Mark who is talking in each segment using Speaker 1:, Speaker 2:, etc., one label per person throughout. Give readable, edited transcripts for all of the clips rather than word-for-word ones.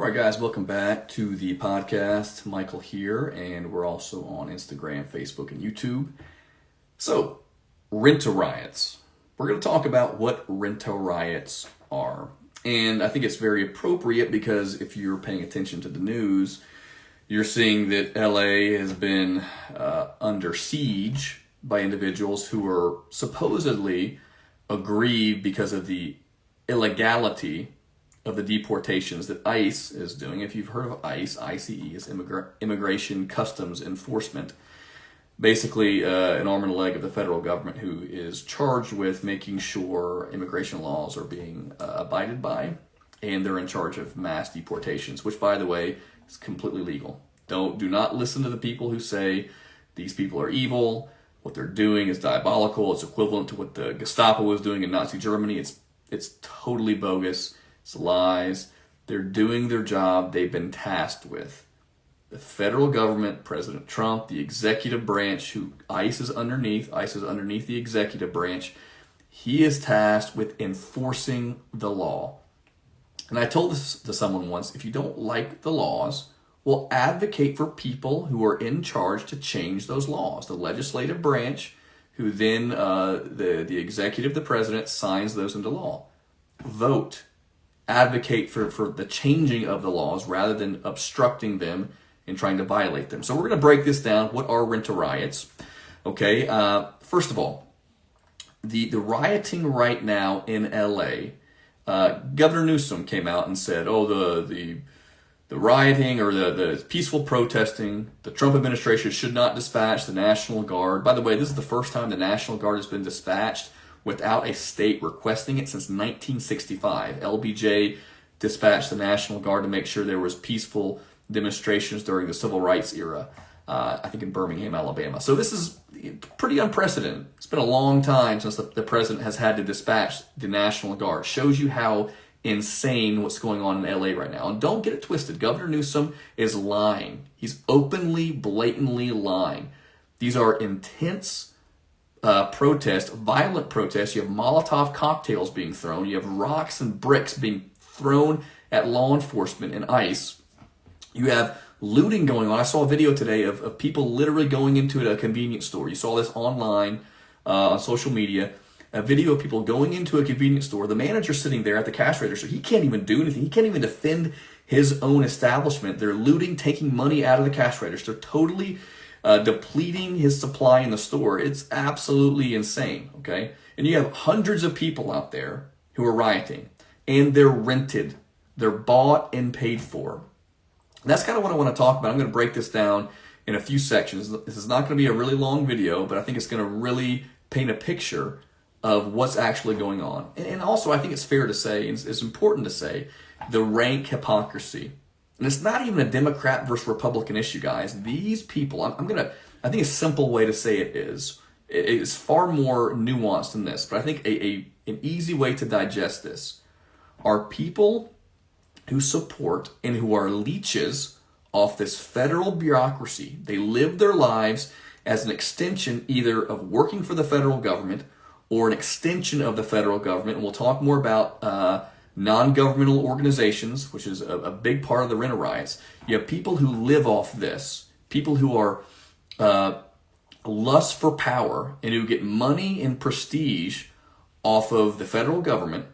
Speaker 1: All right, guys, welcome back to the podcast. Michael here, and we're also on Instagram, Facebook, and YouTube. So, Rent-a-Riots. We're going to talk about what Rent-a-Riots are. And I think it's very appropriate because if you're paying attention to the news, you're seeing that LA has been under siege by individuals who are supposedly aggrieved because of the illegality of the deportations that ICE is doing. If you've heard of ICE, ICE is Immigration Customs Enforcement. Basically, an arm and a leg of the federal government who is charged with making sure immigration laws are being abided by, and they're in charge of mass deportations, which, by the way, is completely legal. Do not listen to the people who say these people are evil. What they're doing is diabolical. It's equivalent to what the Gestapo was doing in Nazi Germany. It's totally bogus. It's lies. They're doing their job they've been tasked with. The federal government, President Trump, the executive branch, who ICE is underneath the executive branch, he is tasked with enforcing the law. And I told this to someone once, if you don't like the laws, well, advocate for people who are in charge to change those laws. The legislative branch, who then the executive, the president, signs those into law. Vote. Advocate for the changing of the laws rather than obstructing them and trying to violate them. So we're going to break this down. What are Rent-a-Riots? Okay, first of all, the rioting right now in LA, Governor Newsom came out and said, the rioting or the peaceful protesting, the Trump administration should not dispatch the National Guard. By the way, this is the first time the National Guard has been dispatched without a state requesting it since 1965. LBJ dispatched the National Guard to make sure there was peaceful demonstrations during the Civil Rights era, I think in Birmingham, Alabama. So this is pretty unprecedented. It's been a long time since the president has had to dispatch the National Guard. Shows you how insane what's going on in LA right now. And don't get it twisted. Governor Newsom is lying. He's openly, blatantly lying. These are intense protests, violent protests. You have Molotov cocktails being thrown. You have rocks and bricks being thrown at law enforcement and ICE. You have looting going on. I saw a video today of people literally going into a convenience store. You saw this online on social media. A video of people going into a convenience store. The manager sitting there at the cash register. He can't even do anything. He can't even defend his own establishment. They're looting, taking money out of the cash register, totally depleting his supply in the store. It's absolutely insane, okay? And you have hundreds of people out there who are rioting, and they're rented. They're bought and paid for. And that's kind of what I want to talk about. I'm going to break this down in a few sections. This is not going to be a really long video, but I think it's going to really paint a picture of what's actually going on. And also, I think it's fair to say, and it's important to say, the rank hypocrisy. And it's not even a Democrat versus Republican issue, guys. These people, I think a simple way to say it is far more nuanced than this, but I think an easy way to digest this are people who support and who are leeches off this federal bureaucracy. They live their lives as an extension either of working for the federal government or an extension of the federal government. And we'll talk more about non-governmental organizations, which is a big part of the Rent-a-Riots. You have people who live off this, people who are lust for power and who get money and prestige off of the federal government.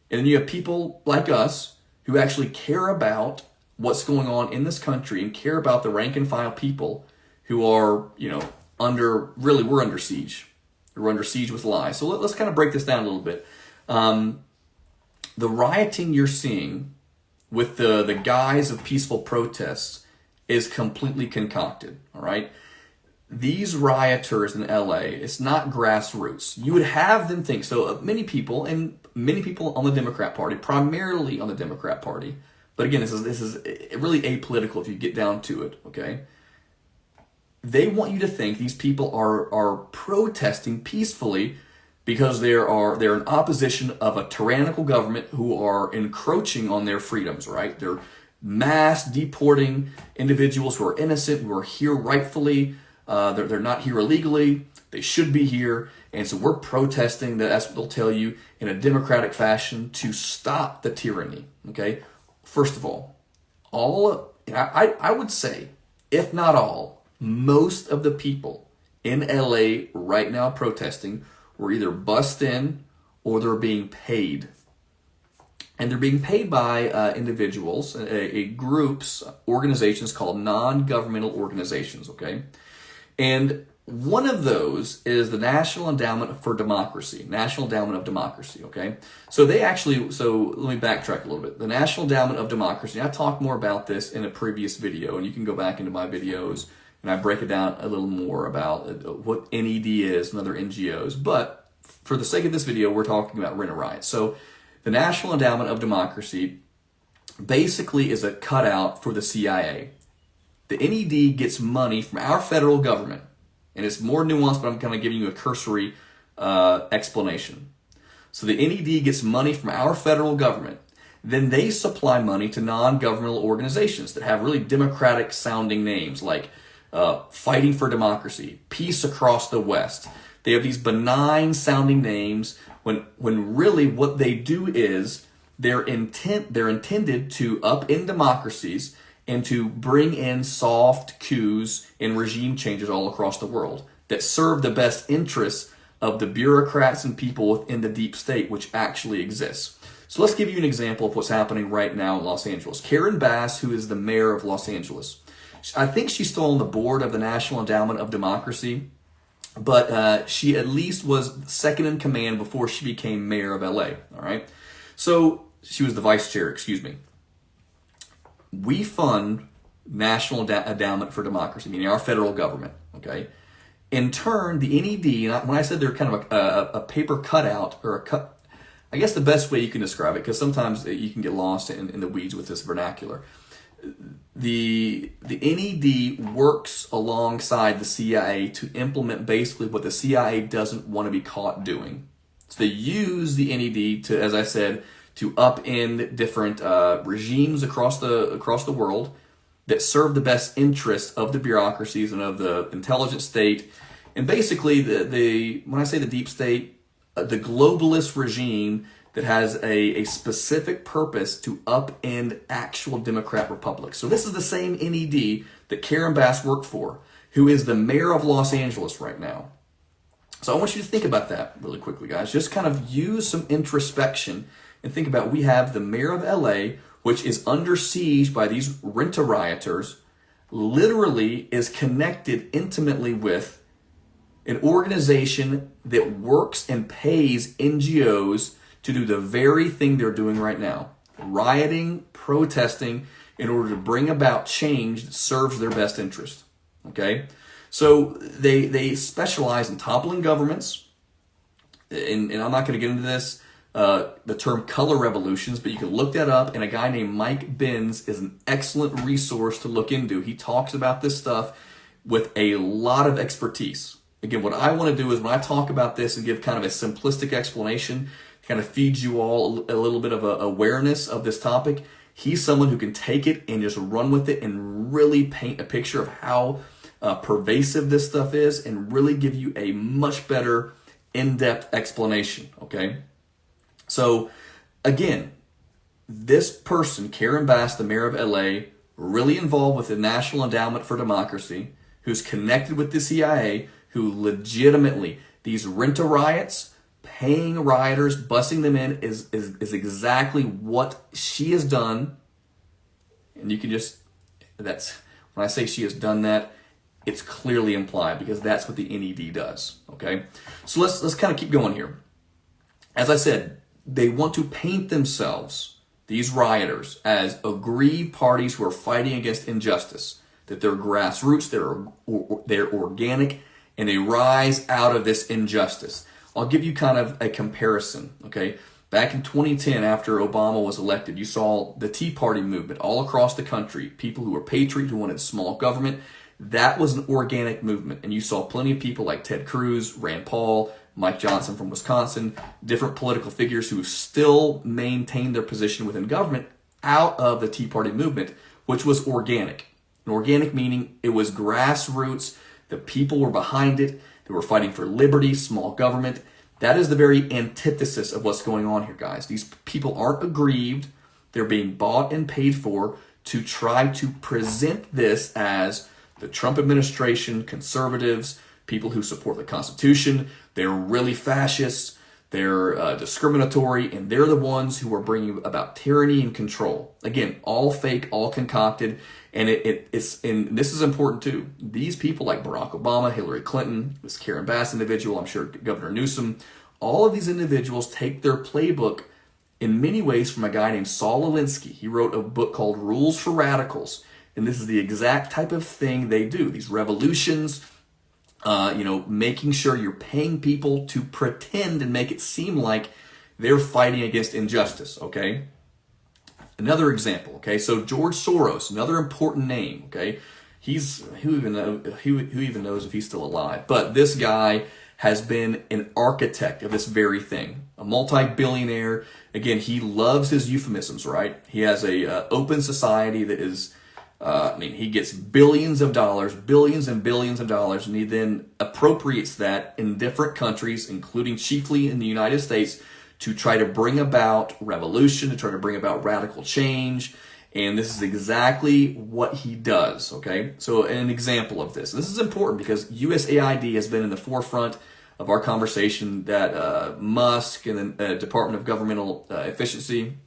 Speaker 1: And then you have people like us who actually care about what's going on in this country and care about the rank and file people who are, we're under siege. We're under siege with lies. So let's kind of break this down a little bit. The rioting you're seeing with the guise of peaceful protests is completely concocted, all right? These rioters in LA, it's not grassroots. You would have them think, so many people on the Democrat Party, primarily on the Democrat Party, but again, this is really apolitical if you get down to it, okay? They want you to think these people are protesting peacefully because they're in opposition of a tyrannical government who are encroaching on their freedoms, right? They're mass deporting individuals who are innocent, who are here rightfully. They're not here illegally. They should be here. And so we're protesting, that's what they'll tell you, in a democratic fashion to stop the tyranny, okay? First of all, I would say, if not all, most of the people in LA right now protesting were either bussed in or they're being paid. And they're being paid by individuals, groups, organizations called non-governmental organizations, okay? And one of those is the National Endowment for Democracy, National Endowment of Democracy, okay? So let me backtrack a little bit. The National Endowment of Democracy, I talked more about this in a previous video, and you can go back into my videos, and I break it down a little more about what NED is and other NGOs. But for the sake of this video, we're talking about Rent-a-Riots. So the National Endowment of Democracy basically is a cutout for the CIA. The NED gets money from our federal government, and it's more nuanced, but I'm kind of giving you a cursory explanation. So the NED gets money from our federal government. Then they supply money to non-governmental organizations that have really democratic-sounding names, like Fighting for Democracy, Peace Across the West. They have these benign-sounding names when really what they do is they're intended to upend democracies and to bring in soft coups and regime changes all across the world that serve the best interests of the bureaucrats and people within the deep state, which actually exists. So let's give you an example of what's happening right now in Los Angeles. Karen Bass, who is the mayor of Los Angeles, I think she's still on the board of the National Endowment of Democracy, but she at least was second in command before she became mayor of LA, all right? So she was the vice chair, excuse me. We fund National Endowment for Democracy, meaning our federal government, okay? In turn, the NED, and when I said they're kind of a paper cutout, or I guess the best way you can describe it, because sometimes you can get lost in the weeds with this vernacular. The NED works alongside the CIA to implement basically what the CIA doesn't want to be caught doing. So they use the NED to, as I said, to upend different regimes across the world that serve the best interests of the bureaucracies and of the intelligence state. And basically, when I say the deep state, the globalist regime that has a specific purpose to upend actual democrat republics. So this is the same NED that Karen Bass worked for, who is the mayor of Los Angeles right now. So I want you to think about that really quickly, guys. Just kind of use some introspection and think about, we have the mayor of LA, which is under siege by these rent-a-rioters, literally is connected intimately with an organization that works and pays NGOs to do the very thing they're doing right now, rioting, protesting, in order to bring about change that serves their best interest, okay? So they specialize in toppling governments, and I'm not going to get into this, the term color revolutions, but you can look that up, and a guy named Mike Benz is an excellent resource to look into. He talks about this stuff with a lot of expertise. Again, what I want to do is when I talk about this and give kind of a simplistic explanation, kind of feeds you all a little bit of awareness of this topic, he's someone who can take it and just run with it and really paint a picture of how pervasive this stuff is and really give you a much better in-depth explanation, okay? So, again, this person, Karen Bass, the mayor of LA, really involved with the National Endowment for Democracy, who's connected with the CIA, who legitimately, these rent-a-riots, paying rioters, busing them in, is exactly what she has done. And you can just, that's, when I say she has done that, it's clearly implied, because that's what the NED does, okay? So let's kind of keep going here. As I said, they want to paint themselves, these rioters, as aggrieved parties who are fighting against injustice, that they're grassroots, they're organic, and they rise out of this injustice. I'll give you kind of a comparison, okay? Back in 2010, after Obama was elected, you saw the Tea Party movement all across the country, people who were patriots, who wanted small government. That was an organic movement, and you saw plenty of people like Ted Cruz, Rand Paul, Mike Johnson from Wisconsin, different political figures who still maintained their position within government out of the Tea Party movement, which was organic. And organic meaning it was grassroots, the people were behind it, they were fighting for liberty, small government. That is the very antithesis of what's going on here, guys. These people aren't aggrieved, they're being bought and paid for to try to present this as the Trump administration, conservatives, people who support the Constitution, they're really fascists, they're discriminatory, and they're the ones who are bringing about tyranny and control. Again, all fake, all concocted, and and this is important too. These people like Barack Obama, Hillary Clinton, this Karen Bass individual, I'm sure Governor Newsom, all of these individuals take their playbook in many ways from a guy named Saul Alinsky. He wrote a book called Rules for Radicals, and this is the exact type of thing they do. These revolutions, making sure you're paying people to pretend and make it seem like they're fighting against injustice, okay? Another example, okay? So George Soros, another important name, okay? Who even knows if he's still alive? But this guy has been an architect of this very thing, a multi-billionaire. Again, he loves his euphemisms, right? He has a open society that is, he gets billions and billions of dollars, and he then appropriates that in different countries, including chiefly in the United States, to try to bring about revolution, to try to bring about radical change. And this is exactly what he does, okay? So an example of this. This is important because USAID has been in the forefront of our conversation, that Musk and the Department of Governmental Efficiency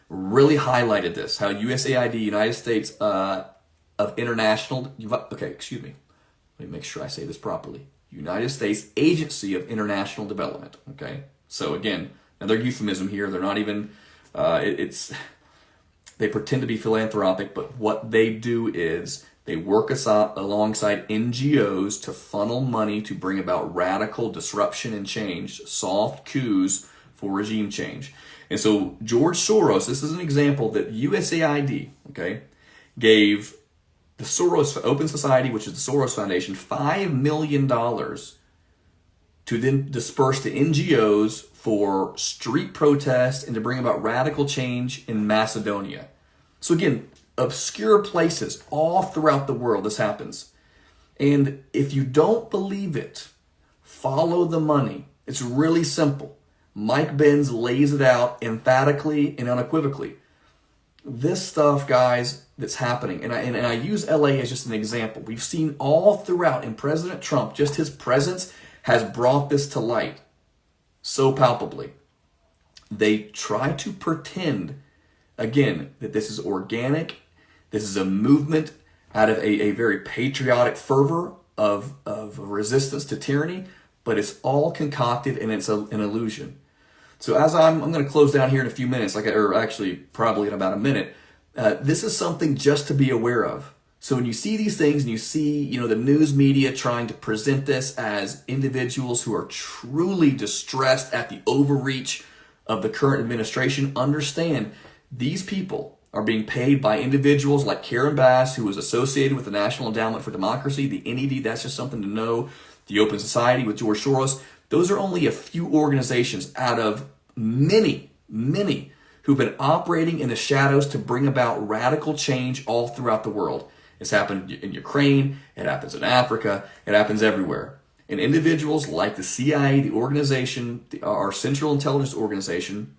Speaker 1: really highlighted this, how USAID, United States of International, okay, excuse me, let me make sure I say this properly, United States Agency of International Development, okay? So again, another euphemism here. They're not even, they pretend to be philanthropic, but what they do is they work alongside NGOs to funnel money to bring about radical disruption and change, soft coups for regime change. And so George Soros, this is an example that USAID, okay, gave the Soros Open Society, which is the Soros Foundation, $5 million to then disperse to NGOs for street protests and to bring about radical change in Macedonia. So again, obscure places all throughout the world this happens. And if you don't believe it, follow the money. It's really simple. Mike Benz lays it out emphatically and unequivocally. This stuff, guys, that's happening, and I use LA as just an example. We've seen all throughout, and President Trump, just his presence has brought this to light so palpably. They try to pretend, again, that this is organic. This is a movement out of a very patriotic fervor of resistance to tyranny, but it's all concocted and it's an illusion. So as I'm going to close down here in a few minutes, or actually probably in about a minute, this is something just to be aware of. So when you see these things and you see, the news media trying to present this as individuals who are truly distressed at the overreach of the current administration, understand these people are being paid by individuals like Karen Bass, who was associated with the National Endowment for Democracy, the NED, that's just something to know, the Open Society with George Soros. Those are only a few organizations out of many, many who've been operating in the shadows to bring about radical change all throughout the world. It's happened in Ukraine, it happens in Africa, it happens everywhere. And individuals like the CIA, the organization, our Central Intelligence Organization,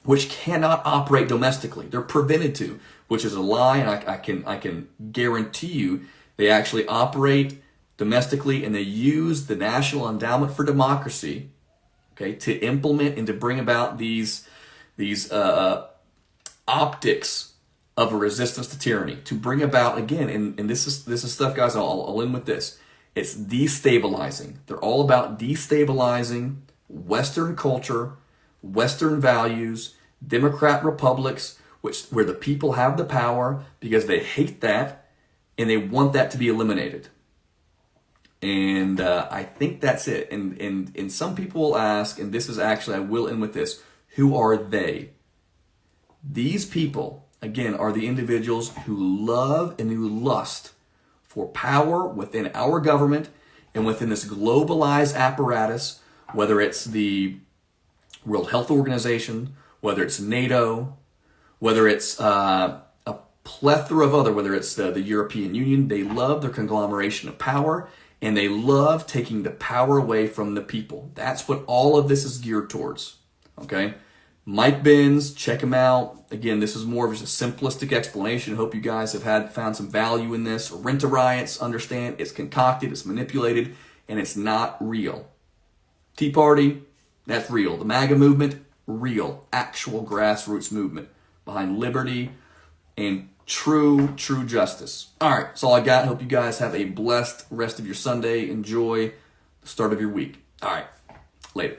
Speaker 1: which cannot operate domestically. They're prevented to, which is a lie, and I can guarantee you they actually operate domestically, and they use the National Endowment for Democracy, okay, to implement and to bring about these optics of a resistance to tyranny, to bring about, again, and this is stuff, guys, I'll end with this. It's destabilizing. They're all about destabilizing Western culture, Western values, Democrat republics, where the people have the power because they hate that and they want that to be eliminated. And I think that's it. And some people will ask, and this is actually, I will end with this, who are they? These people, again, are the individuals who love and who lust for power within our government and within this globalized apparatus, whether it's the World Health Organization, whether it's NATO, whether it's a plethora of other, whether it's the European Union. They love their conglomeration of power, and they love taking the power away from the people. That's what all of this is geared towards, okay? Mike Benz, check him out. Again, this is more of just a simplistic explanation. Hope you guys have found some value in this. Rent-a-Riots, understand, it's concocted, it's manipulated, and it's not real. Tea Party, that's real. The MAGA movement, real. Actual grassroots movement behind liberty and true justice. All right, that's all I got. Hope you guys have a blessed rest of your Sunday. Enjoy the start of your week. All right, later.